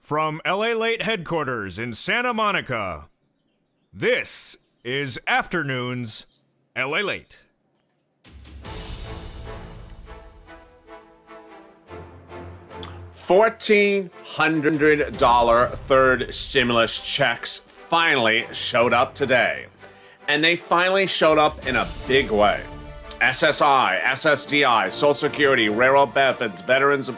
From LALATE headquarters in Santa Monica, this is Afternoons LALATE. $1,400 third stimulus checks finally showed up today. And they finally showed up in a big way. SSI, SSDI, Social Security, railroad benefits, veterans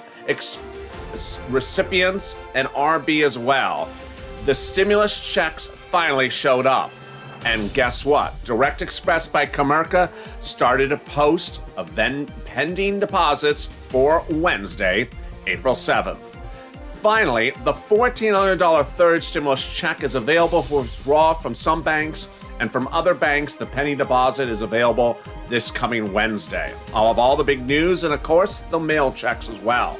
recipients, and RB as well. The stimulus checks finally showed up. And guess what? Direct Express by Comerica started a post of pending deposits for Wednesday, April 7th. Finally, the $1,400 third stimulus check is available for withdrawal from some banks, and from other banks, the pending deposit is available this coming Wednesday. I'll have all the big news and, of course, the mail checks as well.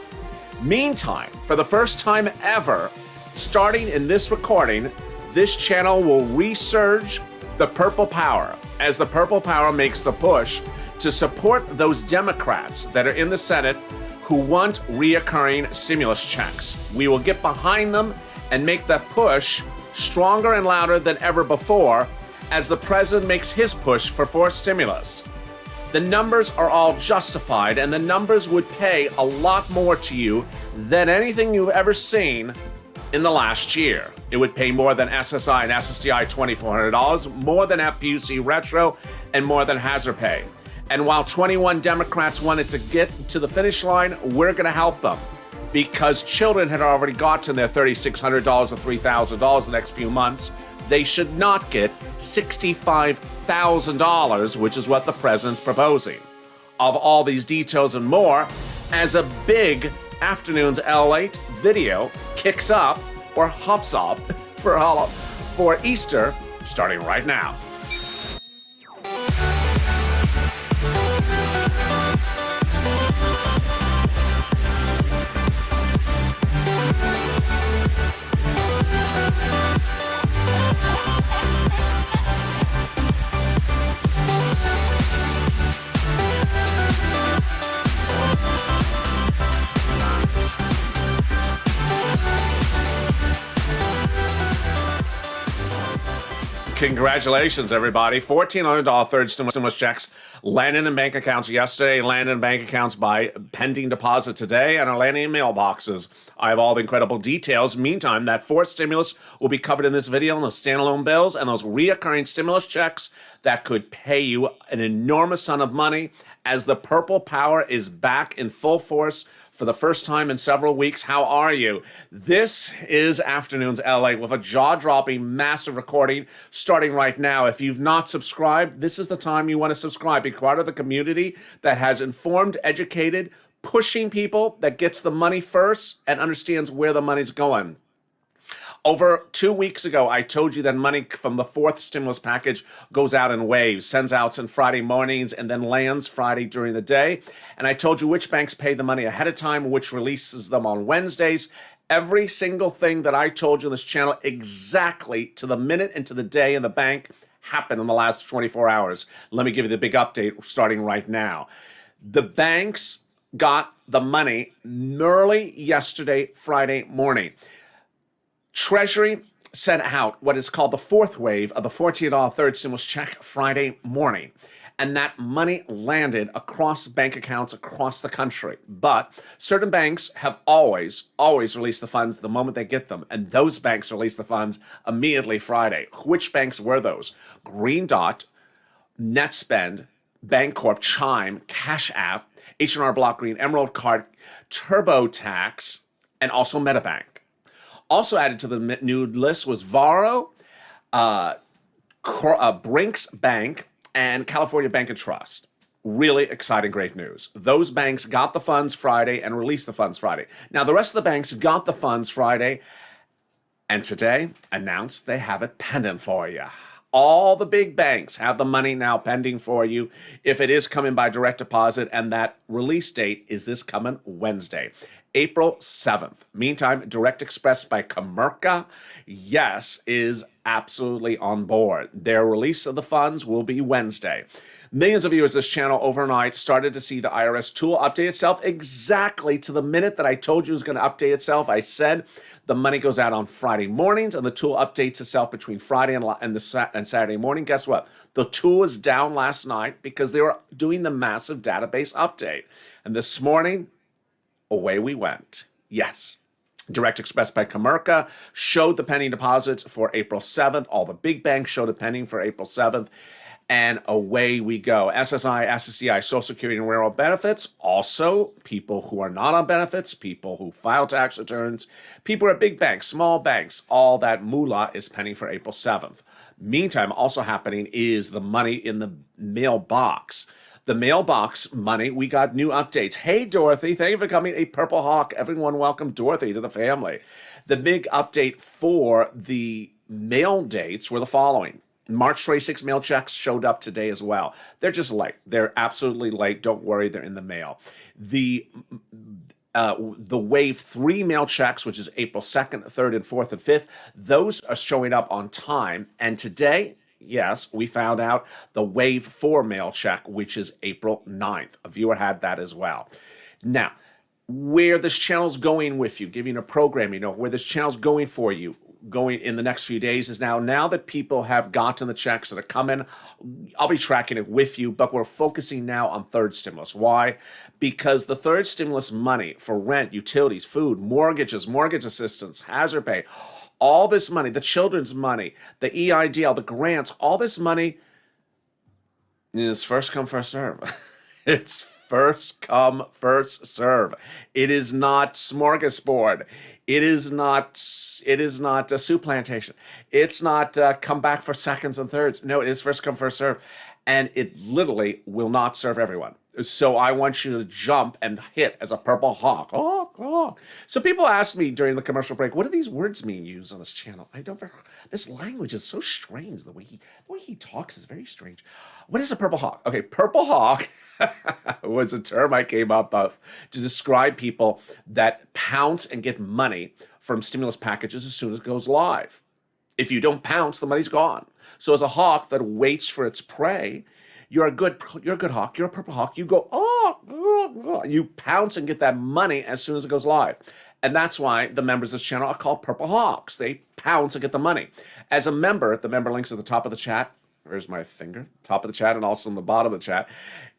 Meantime, for the first time ever, starting in this recording, this channel will resurge the Purple Power as the Purple Power makes the push to support those Democrats that are in the Senate who want reoccurring stimulus checks. We will get behind them and make that push stronger and louder than ever before as the president makes his push for forced stimulus. The numbers are all justified, and the numbers would pay a lot more to you than anything you've ever seen in the last year. It would pay more than SSI and SSDI $2,400, more than FPUC Retro, and more than Hazard Pay. And while 21 Democrats wanted to get to the finish line, we're going to help them because children had already gotten their $3,600 or $3,000 the next few months. They should not get $65,000, which is what the president's proposing. Of all these details and more, as a big Afternoons LALATE video kicks up or hops up for Easter, starting right now. Congratulations, everybody. $1,400 third stimulus checks landed in bank accounts yesterday, landed in bank accounts by pending deposit today, and are landing in mailboxes. I have all the incredible details. Meantime, that fourth stimulus will be covered in this video, and those standalone bills and those reoccurring stimulus checks that could pay you an enormous sum of money as the Purple Power is back in full force for the first time in several weeks. How are you? This is Afternoons LA with a jaw-dropping, massive recording starting right now. If you've not subscribed, this is the time you want to subscribe. Be part of the community that has informed, educated, pushing people, that gets the money first and understands where the money's going. Over 2 weeks ago, I told you that money from the fourth stimulus package goes out in waves, sends out on Friday mornings, and then lands Friday during the day. And I told you which banks pay the money ahead of time, which releases them on Wednesdays. Every single thing that I told you on this channel, exactly to the minute and to the day in the bank, happened in the last 24 hours. Let me give you the big update starting right now. The banks got the money early yesterday, Friday morning. Treasury sent out what is called the fourth wave of the $1,400 third stimulus check Friday morning. And that money landed across bank accounts across the country. But certain banks have always released the funds the moment they get them. And those banks released the funds immediately Friday. Which banks were those? Green Dot, NetSpend, Bancorp, Chime, Cash App, H&R Block Green, Emerald Card, TurboTax, and also MetaBank. Also added to the new list was Varo, Brinks Bank, and California Bank and Trust. Really exciting, great news. Those banks got the funds Friday and released the funds Friday. Now, the rest of the banks got the funds Friday and today announced they have it pending for you. All the big banks have the money now pending for you if it is coming by direct deposit, and that release date is this coming Wednesday, April 7th. Meantime, Direct Express by Comerica, yes, is absolutely on board. Their release of the funds will be Wednesday. Millions of viewers this channel overnight started to see the IRS tool update itself exactly to the minute that I told you it was going to update itself. I said the money goes out on Friday mornings and the tool updates itself between Friday and Saturday morning. Guess what? The tool was down last night because they were doing the massive database update. And this morning, away we went. Yes. Direct Express by Comerica showed the pending deposits for April 7th. All the big banks showed the pending for April 7th. And away we go. SSI, SSDI, Social Security, and Railroad benefits. Also, people who are not on benefits, people who file tax returns, people at big banks, small banks, all that moolah is pending for April 7th. Meantime, also happening is the money in the mailbox. The mailbox money, we got new updates. Hey, Dorothy, thank you for becoming a Purple Hawk. Everyone welcome Dorothy to the family. The big update for the mail dates were the following. March 26 mail checks showed up today as well. They're just late. They're absolutely late. Don't worry, they're in the mail. The Wave 3 mail checks, which is April 2nd, 3rd, and 4th, and 5th, those are showing up on time. And today, yes, we found out the Wave 4 mail check, which is April 9th. A viewer had that as well. Now, where this channel's going with you, giving a program, where this channel's going for you, going in the next few days is now that people have gotten the checks that are coming, I'll be tracking it with you, but we're focusing now on third stimulus. Why? Because the third stimulus money for rent, utilities, food, mortgages, mortgage assistance, hazard pay, all this money, the children's money, the EIDL, the grants, all this money is first come, first serve. It's first come, first serve. It is not smorgasbord. It is not a soup plantation. It's not come back for seconds and thirds. No, it is first come, first serve. And it literally will not serve everyone. So I want you to jump and hit as a Purple Hawk. Oh. So people ask me during the commercial break, what do these words mean used on this channel? This language is so strange. The way he talks is very strange. What is a Purple Hawk? Okay, Purple Hawk was a term I came up with to describe people that pounce and get money from stimulus packages as soon as it goes live. If you don't pounce, the money's gone. So as a hawk that waits for its prey, you're a good hawk. You're a Purple Hawk. You go, you pounce and get that money as soon as it goes live. And that's why the members of this channel are called Purple Hawks. They pounce and get the money. As a member, the member link's at the top of the chat. There's my finger, top of the chat, and also on the bottom of the chat.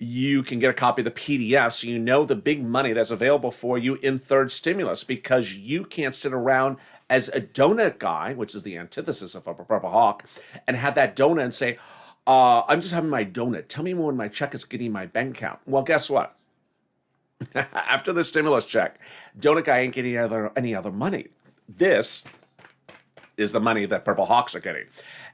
You can get a copy of the PDF so you know the big money that's available for you in third stimulus, because you can't sit around as a donut guy, which is the antithesis of a Purple Hawk, and have that donut and say, I'm just having my donut. Tell me when my check is getting my bank account. Well, guess what? After the stimulus check, donut guy ain't getting any other money. This is the money that Purple Hawks are getting.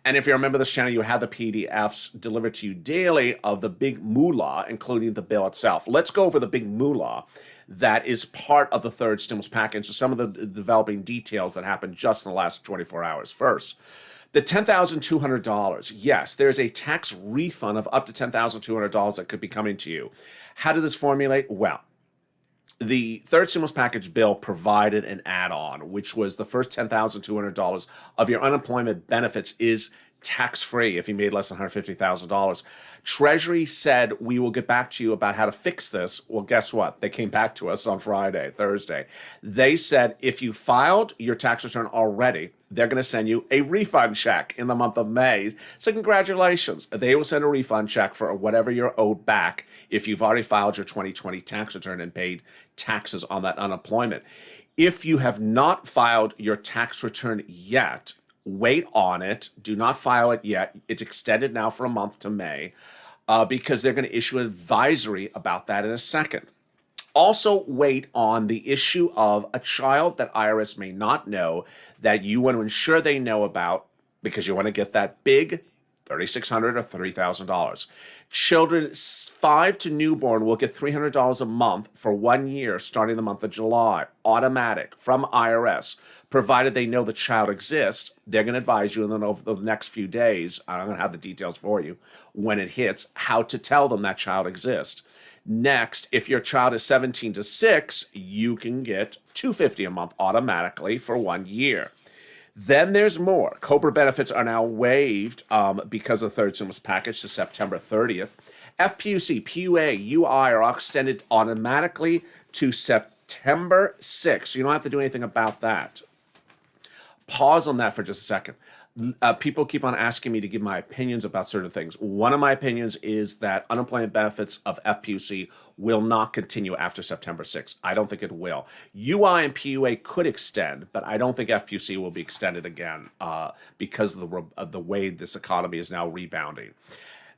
And if you remember this channel, you have the PDFs delivered to you daily of the big moolah, including the bill itself. Let's go over the big moolah that is part of the third stimulus package, some of the developing details that happened just in the last 24 hours. First, the $10,200. Yes, there's a tax refund of up to $10,200 that could be coming to you. How did this formulate? Well, the third stimulus package bill provided an add-on, which was the first $10,200 of your unemployment benefits is tax-free if you made less than $150,000. Treasury said, we will get back to you about how to fix this. Well, guess what? They came back to us on Thursday. They said, if you filed your tax return already, they're going to send you a refund check in the month of May. So congratulations. They will send a refund check for whatever you're owed back if you've already filed your 2020 tax return and paid taxes on that unemployment. If you have not filed your tax return yet, wait on it. Do not file it yet. It's extended now for a month to May because they're going to issue an advisory about that in a second. Also, wait on the issue of a child that IRS may not know that you want to ensure they know about because you want to get that big $3,600 or $3,000. Children 5 to newborn will get $300 a month for 1 year starting the month of July, automatic from IRS, provided they know the child exists. They're going to advise you over the next few days. I'm going to have the details for you when it hits, how to tell them that child exists. Next, if your child is 17 to 6, you can get $250 a month automatically for 1 year. Then there's more. COBRA benefits are now waived because of the third stimulus package to September 30th. FPUC, PUA, UI are all extended automatically to September 6th. You don't have to do anything about that. Pause on that for just a second. People keep on asking me to give my opinions about certain things. One of my opinions is that unemployment benefits of FPUC will not continue after September 6th. I don't think it will. UI and PUA could extend, but I don't think FPUC will be extended again because of the way this economy is now rebounding.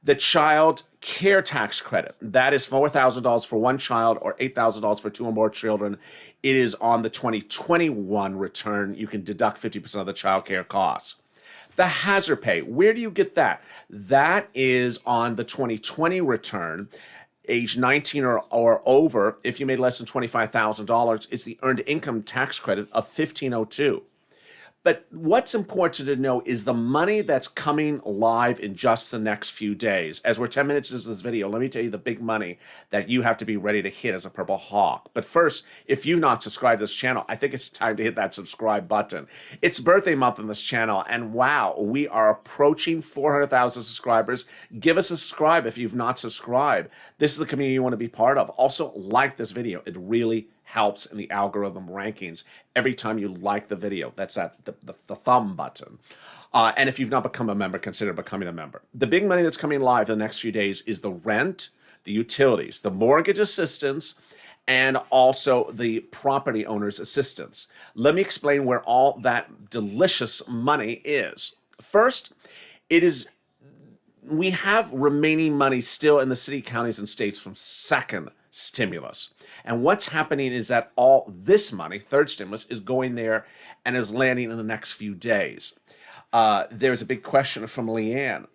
The child care tax credit, that is $4,000 for one child or $8,000 for two or more children. It is on the 2021 return. You can deduct 50% of the child care costs. The hazard pay, where do you get that? That is on the 2020 return, age 19 or over. If you made less than $25,000, it's the earned income tax credit of $1,502. But what's important to know is the money that's coming live in just the next few days. As we're 10 minutes into this video, let me tell you the big money that you have to be ready to hit as a Purple Hawk. But first, if you've not subscribed to this channel, I think it's time to hit that subscribe button. It's birthday month on this channel, and wow, we are approaching 400,000 subscribers. Give us a subscribe if you've not subscribed. This is the community you want to be part of. Also, like this video. It really helps in the algorithm rankings every time you like the video. That's the thumb button. And if you've not become a member, consider becoming a member. The big money that's coming live in the next few days is the rent, the utilities, the mortgage assistance, and also the property owner's assistance. Let me explain where all that delicious money is. First, we have remaining money still in the city, counties, and states from second stimulus. And what's happening is that all this money, third stimulus, is going there and is landing in the next few days. There's a big question from Leanne.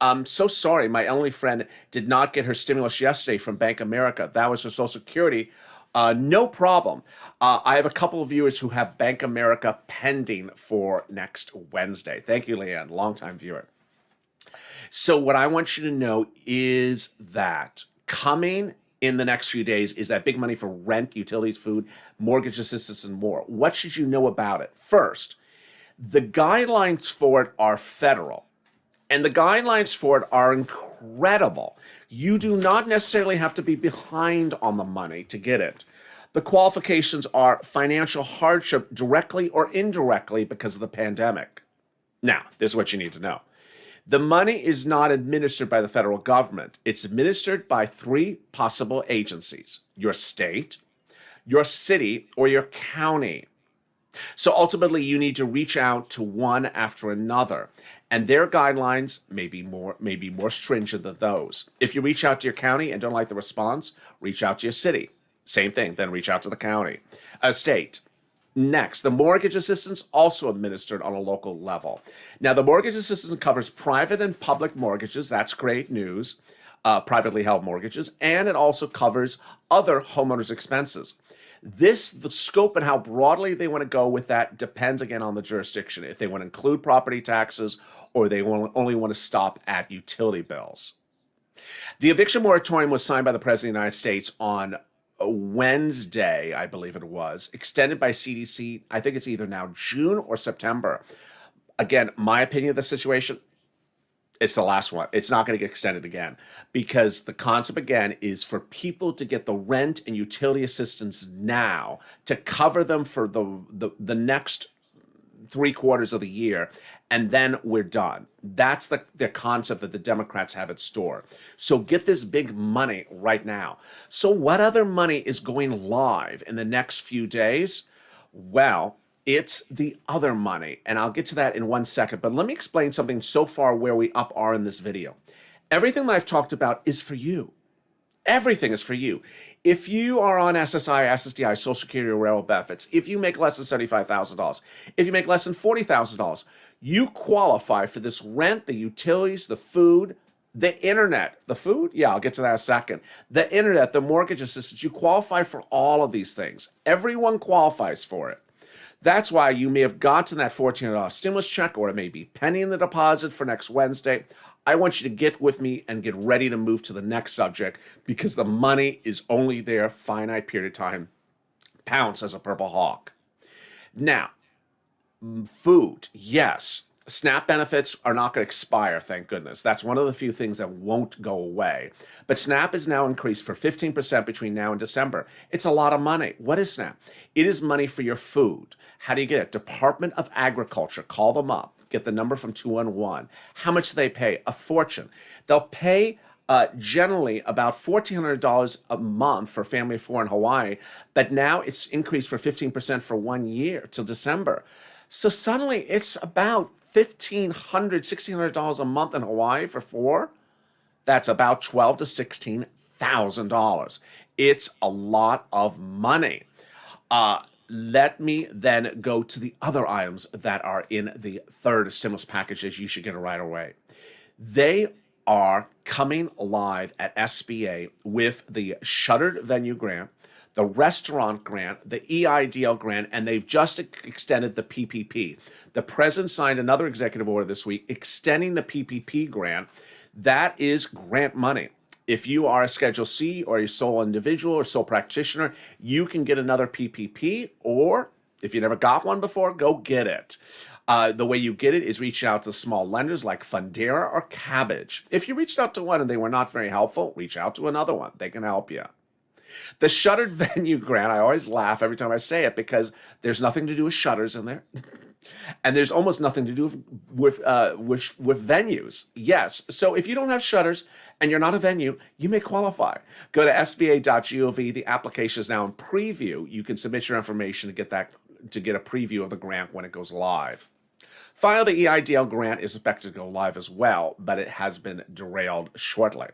I'm so sorry, my only friend did not get her stimulus yesterday from Bank of America. That was her Social Security. No problem. I have a couple of viewers who have Bank of America pending for next Wednesday. Thank you, Leanne, longtime viewer. So what I want you to know is that coming in the next few days is that big money for rent, utilities, food, mortgage assistance, and more. What should you know about it? First, the guidelines for it are federal, and the guidelines for it are incredible. You do not necessarily have to be behind on the money to get it. The qualifications are financial hardship directly or indirectly because of the pandemic. Now, this is what you need to know. The money is not administered by the federal government. It's administered by three possible agencies: your state, your city, or your county. So ultimately, you need to reach out to one after another, and their guidelines may be more stringent than those. If you reach out to your county and don't like the response, reach out to your city. Same thing, then reach out to the county, state. Next, the mortgage assistance also administered on a local level. Now, the mortgage assistance covers private and public mortgages. That's great news. Privately held mortgages, and it also covers other homeowners' expenses. The scope and how broadly they want to go with that depends again on the jurisdiction. If they want to include property taxes or they only want to stop at utility bills. The eviction moratorium was signed by the President of the United States on Wednesday, I believe it was, extended by CDC. I think it's either now June or September. Again, my opinion of the situation, it's the last one. It's not going to get extended again because the concept again is for people to get the rent and utility assistance now to cover them for the next 3 quarters of the year, and then we're done. That's the concept that the Democrats have in store. So get this big money right now. So what other money is going live in the next few days? Well, it's the other money, and I'll get to that in 1 second, but let me explain something so far where we are in this video. Everything that I've talked about is for you. Everything is for you. If you are on SSI, SSDI, Social Security, or railroad benefits, if you make less than $75,000, if you make less than $40,000, you qualify for this rent, the utilities, the food, the internet. The food? Yeah, I'll get to that in a second. The internet, the mortgage assistance, you qualify for all of these things. Everyone qualifies for it. That's why you may have gotten that $1,400 stimulus check, or it may be pending the deposit for next Wednesday. I want you to get with me and get ready to move to the next subject because the money is only there a finite period of time. Pounce as a Purple Hawk. Now, food, yes. SNAP benefits are not going to expire, thank goodness. That's one of the few things that won't go away. But SNAP is now increased for 15% between now and December. It's a lot of money. What is SNAP? It is money for your food. How do you get it? Department of Agriculture. Call them up. Get the number from 211. How much do they pay? A fortune. They'll pay generally about $1,400 a month for a family of four in Hawaii, but now it's increased for 15% for 1 year till December. So suddenly it's about $1,500, $1,600 a month in Hawaii for four. That's about $12,000 to $16,000. It's a lot of money. Let me then go to the other items that are in the third stimulus packages you should get right away. They are coming live at SBA with the shuttered venue grant, the restaurant grant, the EIDL grant, and they've just extended the PPP. The president signed another executive order this week extending the PPP grant. That is grant money. If you are a Schedule C or a sole individual or sole practitioner, you can get another PPP, or if you never got one before, go get it. The way you get it is reach out to small lenders like Fundera or Cabbage. If you reached out to one and they were not very helpful, reach out to another one. They can help you. The shuttered venue grant, I always laugh every time I say it because there's nothing to do with shutters in there. And there's almost nothing to do with venues. Yes, so if you don't have shutters and you're not a venue, you may qualify. Go to SBA.gov. The application is now in preview. You can submit your information to get a preview of the grant when it goes live. Finally, the EIDL grant is expected to go live as well, but it has been derailed shortly.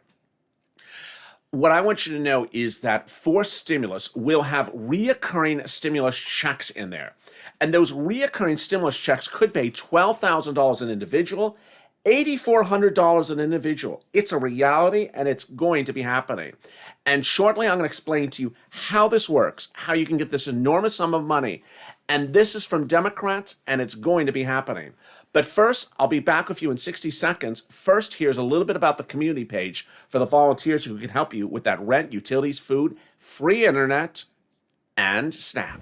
What I want you to know is that for stimulus, we'll have reoccurring stimulus checks in there. And those reoccurring stimulus checks could pay $12,000 an individual, $8,400 an individual. It's a reality and it's going to be happening. And shortly, I'm going to explain to you how this works, how you can get this enormous sum of money. And this is from Democrats and it's going to be happening. But first, I'll be back with you in 60 seconds. First, here's a little bit about the community page for the volunteers who can help you with that rent, utilities, food, free internet, and SNAP.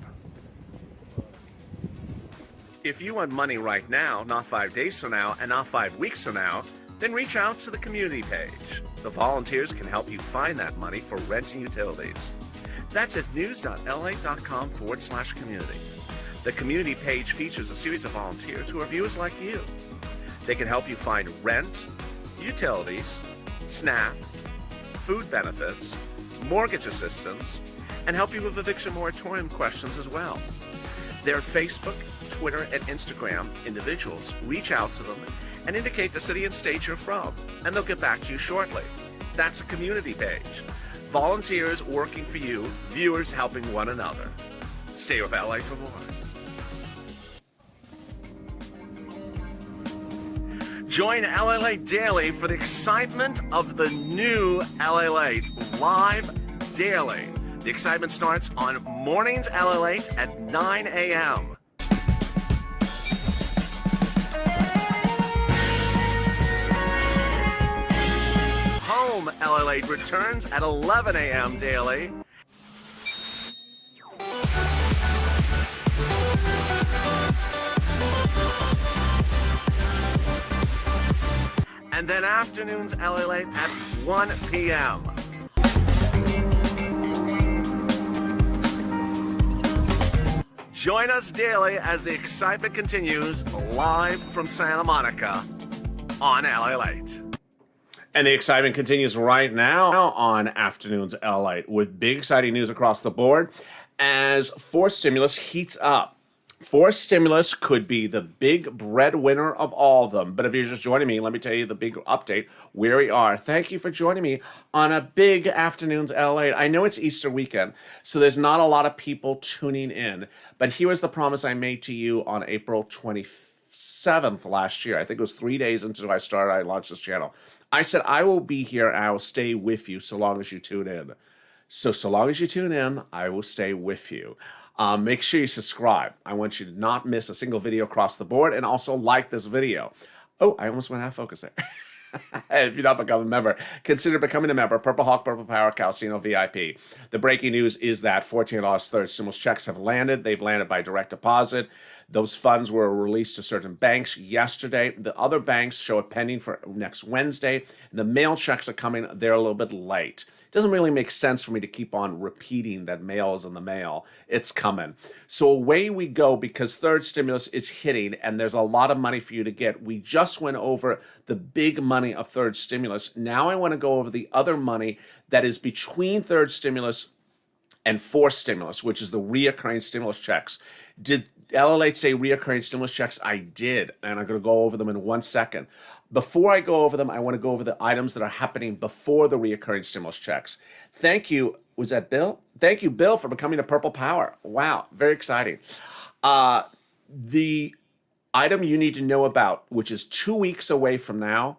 If you want money right now, not 5 days from now, and not 5 weeks from now, then reach out to the community page. The volunteers can help you find that money for rent and utilities. That's at news.la.com/community. The community page features a series of volunteers who are viewers like you. They can help you find rent, utilities, SNAP, food benefits, mortgage assistance, and help you with eviction moratorium questions as well. Their Facebook, Twitter, and Instagram individuals reach out to them and indicate the city and state you're from, and they'll get back to you shortly. That's a community page. Volunteers working for you, viewers helping one another. Stay with LA for more. Join LALATE Daily for the excitement of the new LALATE live daily. The excitement starts on Mornings LALATE at 9 a.m. Home LALATE returns at 11 a.m. daily. And then afternoons LALATE at 1 p.m. Join us daily as the excitement continues live from Santa Monica on LALATE. And the excitement continues right now on Afternoons LALATE with big exciting news across the board as forced stimulus heats up. Forced stimulus could be the big breadwinner of all of them. But if you're just joining me, let me tell you the big update where we are. Thank you for joining me on a big Afternoons LALATE. I know it's Easter weekend, so there's not a lot of people tuning in. But here is the promise I made to you on April 27th last year. I think it was 3 days into I launched this channel. I said, I will be here and I will stay with you so long as you tune in. So long as you tune in, I will stay with you. Make sure you subscribe. I want you to not miss a single video across the board and also like this video. Oh, I almost went half focus there. If you're not become a member, consider becoming a member. Purple Hawk, Purple Power, Calcino VIP. The breaking news is that $14 third stimulus checks have landed. They've landed by direct deposit. Those funds were released to certain banks yesterday. The other banks show it pending for next Wednesday. The mail checks are coming. They're a little bit late. It doesn't really make sense for me to keep on repeating that mail is in the mail. It's coming. So away we go, because third stimulus is hitting and there's a lot of money for you to get. We just went over the big money of third stimulus. Now I want to go over the other money that is between third stimulus and fourth stimulus, which is the reoccurring stimulus checks. Did LALATE say reoccurring stimulus checks? I did, and I'm going to go over them in 1 second. Before I go over them, I want to go over the items that are happening before the reoccurring stimulus checks. Thank you. Was that Bill? Thank you, Bill, for becoming a Purple Power. Wow, very exciting. The item you need to know about, which is 2 weeks away from now,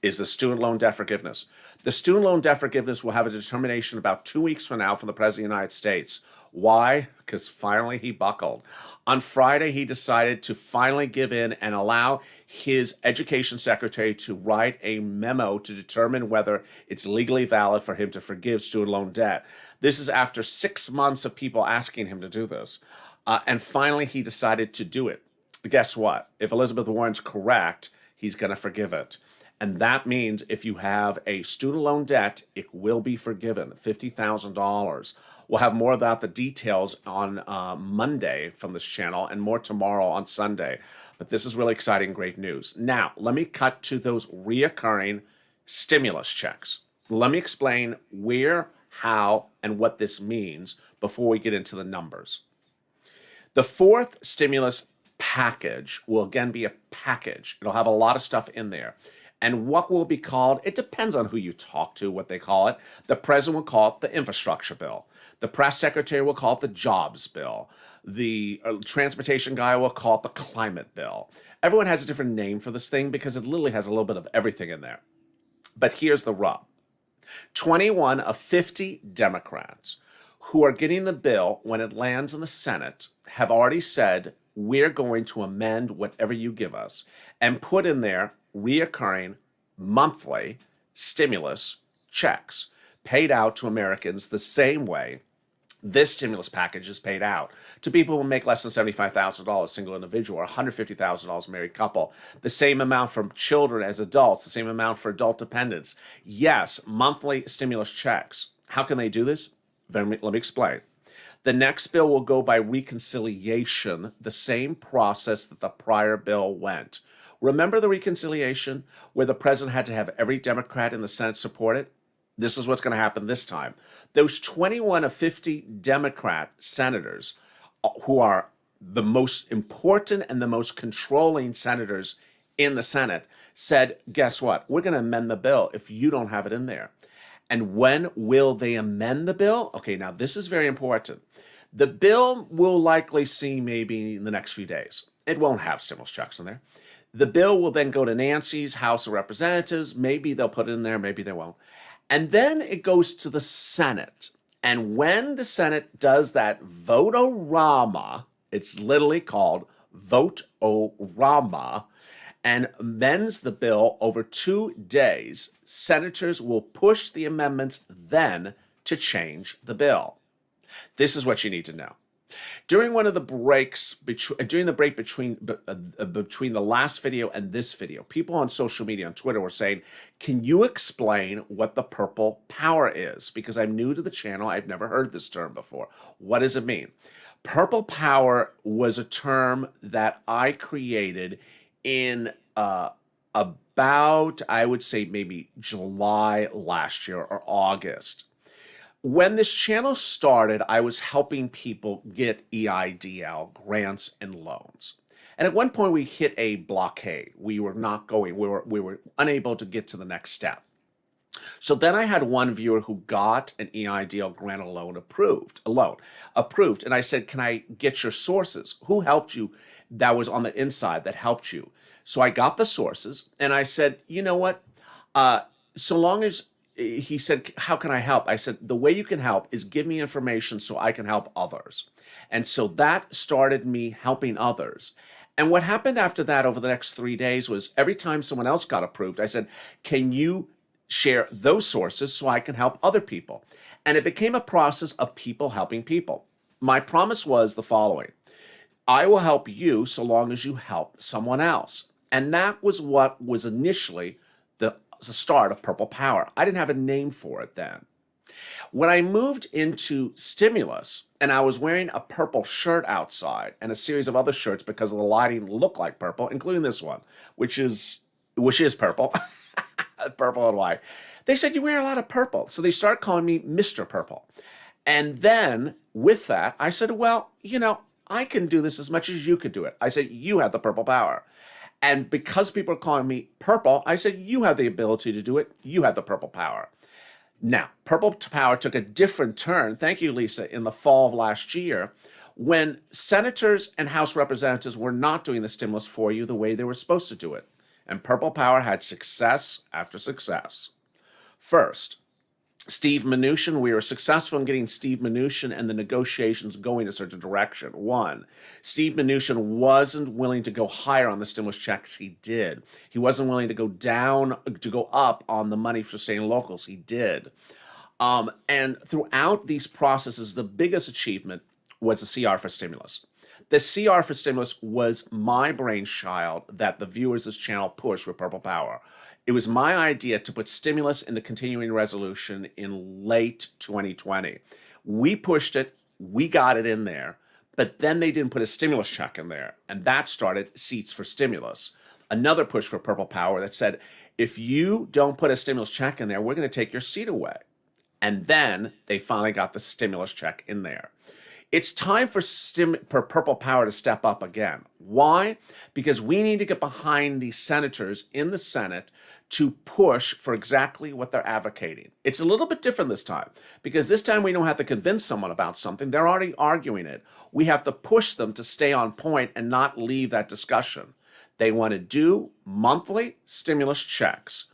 is the student loan debt forgiveness. The student loan debt forgiveness will have a determination about 2 weeks from now from the President of the United States. Why? Because finally he buckled. On Friday, he decided to finally give in and allow his education secretary to write a memo to determine whether it's legally valid for him to forgive student loan debt. This is after 6 months of people asking him to do this. And finally, he decided to do it. Guess what? If Elizabeth Warren's correct, he's going to forgive it. And that means if you have a student loan debt, it will be forgiven, $50,000. We'll have more about the details on Monday from this channel and more tomorrow on Sunday. But this is really exciting, great news. Now, let me cut to those reoccurring stimulus checks. Let me explain where, how, and what this means before we get into the numbers. The fourth stimulus package will again be a package. It'll have a lot of stuff in there. And what will be called, it depends on who you talk to, what they call it. The president will call it the infrastructure bill. The press secretary will call it the jobs bill. The transportation guy will call it the climate bill. Everyone has a different name for this thing because it literally has a little bit of everything in there. But here's the rub. 21 of 50 Democrats who are getting the bill when it lands in the Senate have already said, we're going to amend whatever you give us and put in there reoccurring monthly stimulus checks paid out to Americans the same way this stimulus package is paid out to people who make less than $75,000 single individual or $150,000 married couple. The same amount for children as adults, the same amount for adult dependents. Yes, monthly stimulus checks. How can they do this? Let me explain. The next bill will go by reconciliation, the same process that the prior bill went. Remember the reconciliation where the president had to have every Democrat in the Senate support it? This is what's going to happen this time. Those 21 of 50 Democrat senators who are the most important and the most controlling senators in the Senate said, guess what? We're going to amend the bill if you don't have it in there. And when will they amend the bill? Okay, now this is very important. The bill will likely see maybe in the next few days. It won't have stimulus checks in there. The bill will then go to Nancy's House of Representatives. Maybe they'll put it in there, maybe they won't. And then it goes to the Senate. And when the Senate does that vote-o-rama, it's literally called vote-o-rama, and amends the bill over 2 days, senators will push the amendments then to change the bill. This is what you need to know. During one of the breaks, during the break between the last video and this video, people on social media, on Twitter, were saying, can you explain what the purple power is? Because I'm new to the channel, I've never heard this term before. What does it mean? Purple power was a term that I created in about, I would say, maybe July last year or August. When this channel started, I was helping people get EIDL grants and loans. And at one point we hit a blockade. We were not going, we were unable to get to the next step. So then I had one viewer who got an EIDL grant or loan approved. And I said, can I get your sources? Who helped you that was on the inside that helped you? So I got the sources and I said, you know what? So long as, he said, how can I help? I said, the way you can help is give me information so I can help others. And so that started me helping others. And what happened after that over the next 3 days was every time someone else got approved, I said, can you share those sources so I can help other people? And it became a process of people helping people. My promise was the following: I will help you so long as you help someone else. And that was what was initially the start of Purple Power. I didn't have a name for it then. When I moved into stimulus and I was wearing a purple shirt outside and a series of other shirts because the lighting looked like purple, including this one, which is purple, purple and white. They said, you wear a lot of purple. So they started calling me Mr. Purple. And then with that, I said, well, I can do this as much as you could do it. I said, you have the purple power. And because people are calling me purple, I said, you have the ability to do it. You have the purple power. Now, purple power took a different turn, thank you, Lisa, in the fall of last year, when senators and House representatives were not doing the stimulus for you the way they were supposed to do it. And purple power had success after success. First, Steve Mnuchin, we were successful in getting Steve Mnuchin and the negotiations going in a certain direction. One, Steve Mnuchin wasn't willing to go higher on the stimulus checks. He did. He wasn't willing to go up on the money for state and locals. He did. And throughout these processes, the biggest achievement was the CR for stimulus. The CR for stimulus was my brainchild that the viewers of this channel pushed with Purple Power. It was my idea to put stimulus in the continuing resolution in late 2020. We pushed it, we got it in there, but then they didn't put a stimulus check in there, and that started Seats for Stimulus. Another push for Purple Power that said, if you don't put a stimulus check in there, we're going to take your seat away. And then they finally got the stimulus check in there. It's time for Purple Power to step up again. Why? Because we need to get behind these senators in the Senate to push for exactly what they're advocating. It's a little bit different this time, because this time we don't have to convince someone about something. They're already arguing it. We have to push them to stay on point and not leave that discussion. They want to do monthly stimulus checks,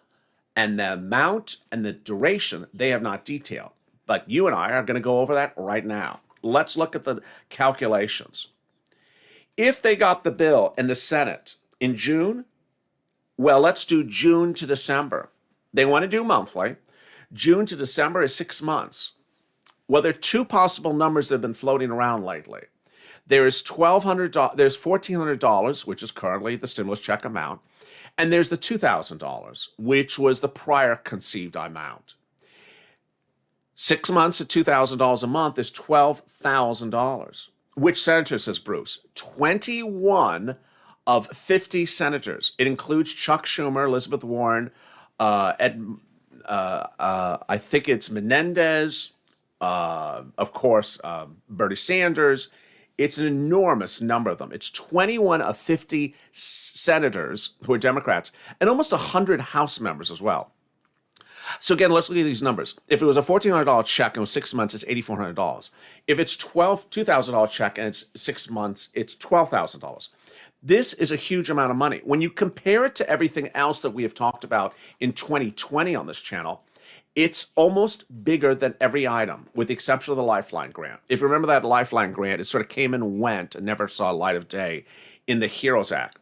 and the amount and the duration they have not detailed. But you and I are going to go over that right now. Let's look at the calculations. If they got the bill in the Senate in June, well, let's do June to December. They want to do monthly. June to December is 6 months. Well, there are two possible numbers that have been floating around lately. There's $1,400, which is currently the stimulus check amount, and there's the $2,000, which was the prior conceived amount. 6 months at $2,000 a month is $12,000. Which senator, says Bruce? 21 of 50 senators. It includes Chuck Schumer, Elizabeth Warren, I think it's Menendez, of course, Bernie Sanders. It's an enormous number of them. It's 21 of 50 senators who are Democrats, and almost 100 House members as well. So again, let's look at these numbers. If it was a $1,400 check and it was 6 months, it's $8,400. If it's $2,000 check and it's 6 months, it's $12,000. This is a huge amount of money. When you compare it to everything else that we have talked about in 2020 on this channel, it's almost bigger than every item, with the exception of the Lifeline grant. If you remember that Lifeline grant, it sort of came and went and never saw light of day in the HEROES Act.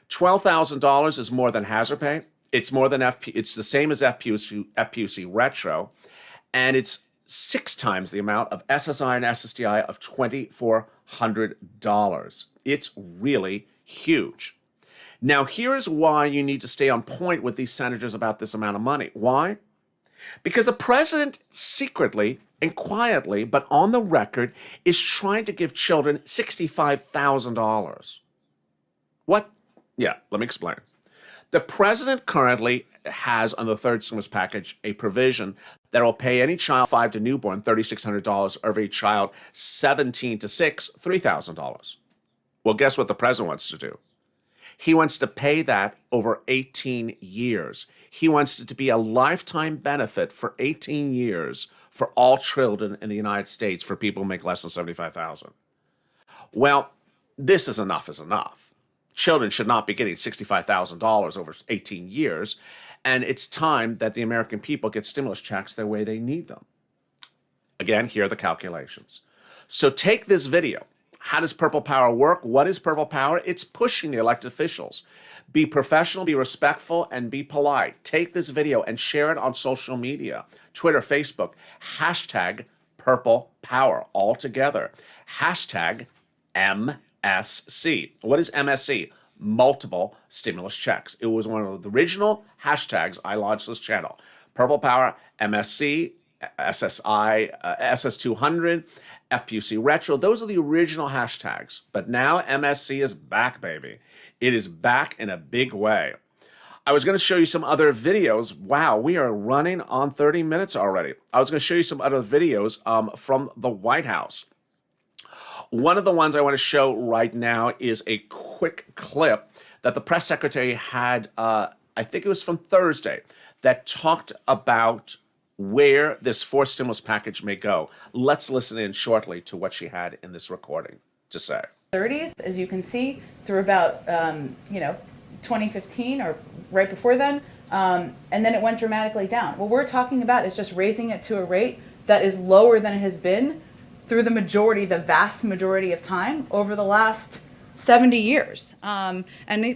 $12,000 is more than hazard pay. It's more than it's the same as FPUC retro, and it's 6 times the amount of SSI and SSDI of $2,400. It's really huge. Now, here's why you need to stay on point with these senators about this amount of money. Why? Because the president secretly and quietly, but on the record, is trying to give children $65,000. What? Yeah, let me explain. The president currently has, on the third stimulus package, a provision that will pay any child 5 to newborn $3,600, or every child 17 to 6, $3,000. Well, guess what the president wants to do? He wants to pay that over 18 years. He wants it to be a lifetime benefit for 18 years for all children in the United States for people who make less than $75,000. Well, this is enough is enough. Children should not be getting $65,000 over 18 years, and it's time that the American people get stimulus checks the way they need them. Again, here are the calculations. So take this video. How does Purple Power work? What is Purple Power? It's pushing the elected officials. Be professional, be respectful, and be polite. Take this video and share it on social media, Twitter, Facebook. Hashtag Purple Power, all together. Hashtag MSC. What is MSC? Multiple stimulus checks. It was one of the original hashtags I launched this channel. Purple Power, MSC, SSI, SS200, FPUC Retro. Those are the original hashtags. But now MSC is back, baby. It is back in a big way. I was going to show you some other videos. Wow, we are running on 30 minutes already. I was going to show you some other videos from the White House. One of the ones I want to show right now is a quick clip that the press secretary had, I think it was from Thursday, that talked about where this fourth stimulus package may go. Let's listen in shortly to what she had in this recording to say. 30s, as you can see, through about 2015 or right before then, and then it went dramatically down. What we're talking about is just raising it to a rate that is lower than it has been through the vast majority of time over the last 70 years. And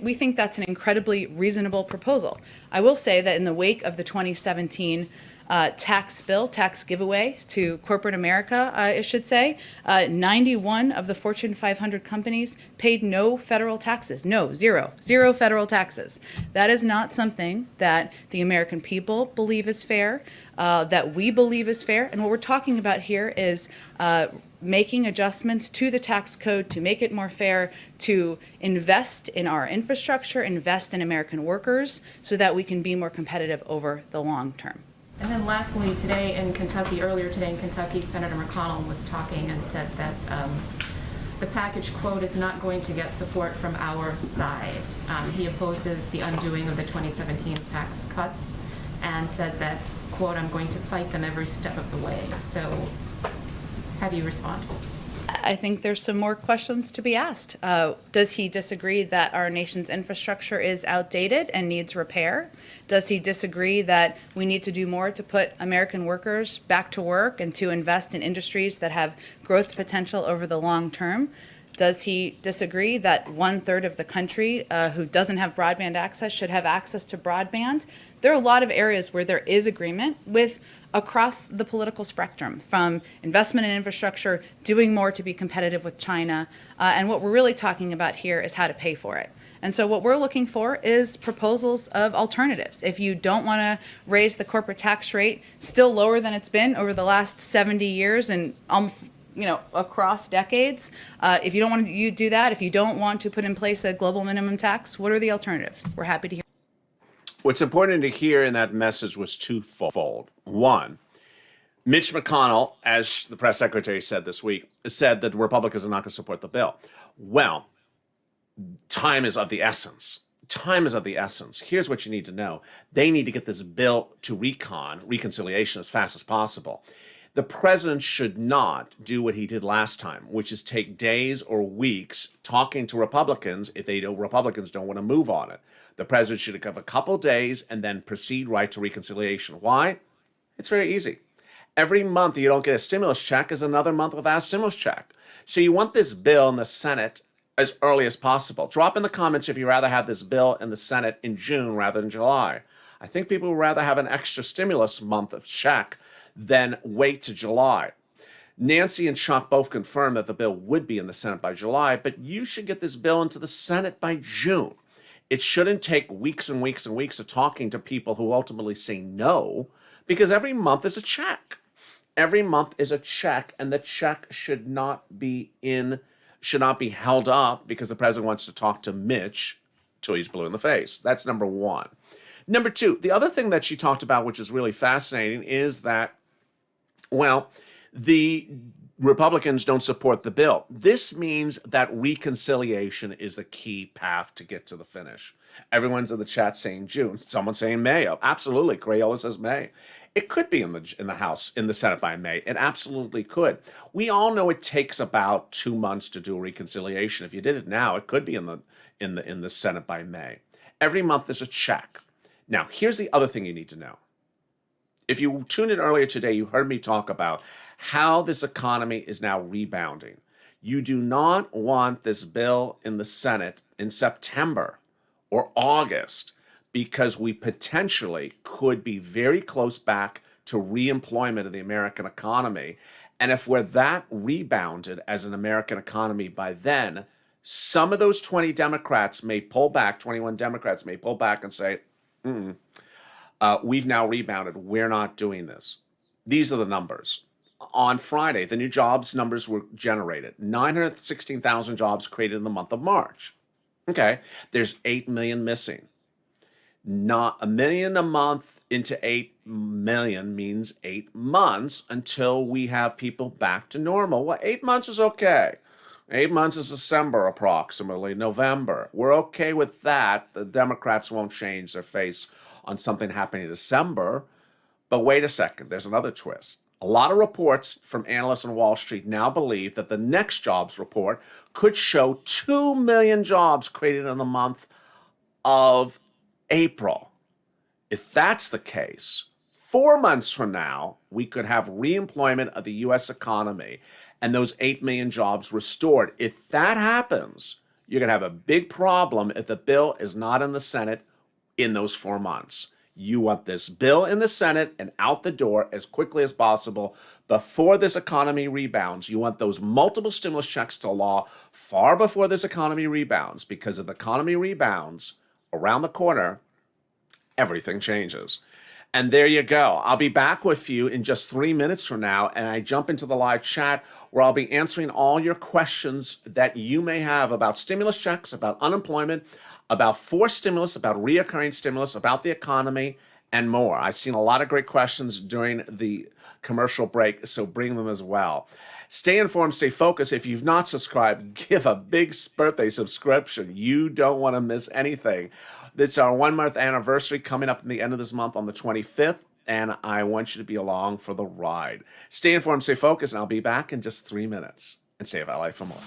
we think that's an incredibly reasonable proposal. I will say that in the wake of the 2017 tax giveaway to corporate America, I should say, 91 of the Fortune 500 companies paid no federal taxes. No, zero federal taxes. That is not something that the American people believe is fair, that we believe is fair. And what we're talking about here is making adjustments to the tax code to make it more fair, to invest in our infrastructure, invest in American workers, so that we can be more competitive over the long term. And then lastly, earlier today in Kentucky, Senator McConnell was talking and said that the package, quote, is not going to get support from our side. He opposes the undoing of the 2017 tax cuts and said that, quote, I'm going to fight them every step of the way. So have you respond? I think there's some more questions to be asked. Does he disagree that our nation's infrastructure is outdated and needs repair? Does he disagree that we need to do more to put American workers back to work and to invest in industries that have growth potential over the long term? Does he disagree that 1/3 of the country who doesn't have broadband access should have access to broadband? There are a lot of areas where there is agreement with across the political spectrum, from investment in infrastructure, doing more to be competitive with China, and what we're really talking about here is how to pay for it. And so what we're looking for is proposals of alternatives. If you don't want to raise the corporate tax rate still lower than it's been over the last 70 years and across decades, if you don't want to do that, if you don't want to put in place a global minimum tax, what are the alternatives? We're happy to hear. What's important to hear in that message was twofold. One, Mitch McConnell, as the press secretary said this week, said that Republicans are not going to support the bill. Well, time is of the essence. Time is of the essence. Here's what you need to know. They need to get this bill to reconciliation, as fast as possible. The president should not do what he did last time, which is take days or weeks talking to Republicans if Republicans don't want to move on it. The president should have a couple days and then proceed right to reconciliation. Why? It's very easy. Every month you don't get a stimulus check is another month without a stimulus check. So you want this bill in the Senate as early as possible. Drop in the comments if you'd rather have this bill in the Senate in June rather than July. I think people would rather have an extra stimulus month of check than wait to July. Nancy and Chuck both confirmed that the bill would be in the Senate by July, but you should get this bill into the Senate by June. It shouldn't take weeks and weeks and weeks of talking to people who ultimately say no, because every month is a check. Every month is a check, and the check should not be held up because the president wants to talk to Mitch till he's blue in the face. That's number one. Number two, the other thing that she talked about, which is really fascinating, is that, well, the Republicans don't support the bill. This means that reconciliation is the key path to get to the finish. Everyone's in the chat saying June. Someone's saying May. Oh, absolutely. Crayola says May. It could be in the House, in the Senate by May. It absolutely could. We all know it takes about 2 months to do a reconciliation. If you did it now, it could be in the Senate by May. Every month is a check. Now, here's the other thing you need to know. If you tuned in earlier today, you heard me talk about how this economy is now rebounding. You do not want this bill in the Senate in September or August because we potentially could be very close back to reemployment of the American economy. And if we're that rebounded as an American economy by then, some of those 20 Democrats may pull back, 21 Democrats may pull back and say, we've now rebounded. We're not doing this. These are the numbers. On Friday, the new jobs numbers were generated. 916,000 jobs created in the month of March. Okay, there's 8 million missing. Not a million a month into 8 million means 8 months until we have people back to normal. Well, 8 months is okay. 8 months is December approximately, November. We're okay with that. The Democrats won't change their face on something happening in December. But wait a second, there's another twist. A lot of reports from analysts on Wall Street now believe that the next jobs report could show 2 million jobs created in the month of April. If that's the case, 4 months from now, we could have reemployment of the U.S. economy and those 8 million jobs restored. If that happens, you're going to have a big problem if the bill is not in the Senate in those 4 months. You want this bill in the Senate and out the door as quickly as possible before this economy rebounds. You want those multiple stimulus checks to law far before this economy rebounds, because if the economy rebounds around the corner, everything changes. And there you go. I'll be back with you in just 3 minutes from now, and I jump into the live chat where I'll be answering all your questions that you may have about stimulus checks, about unemployment, about forced stimulus, about reoccurring stimulus, about the economy, and more. I've seen a lot of great questions during the commercial break, so bring them as well. Stay informed, stay focused. If you've not subscribed, give a big birthday subscription. You don't want to miss anything. It's our 1 month anniversary coming up in the end of this month on the 25th, and I want you to be along for the ride. Stay informed, stay focused, and I'll be back in just 3 minutes. And Save Our Life for more.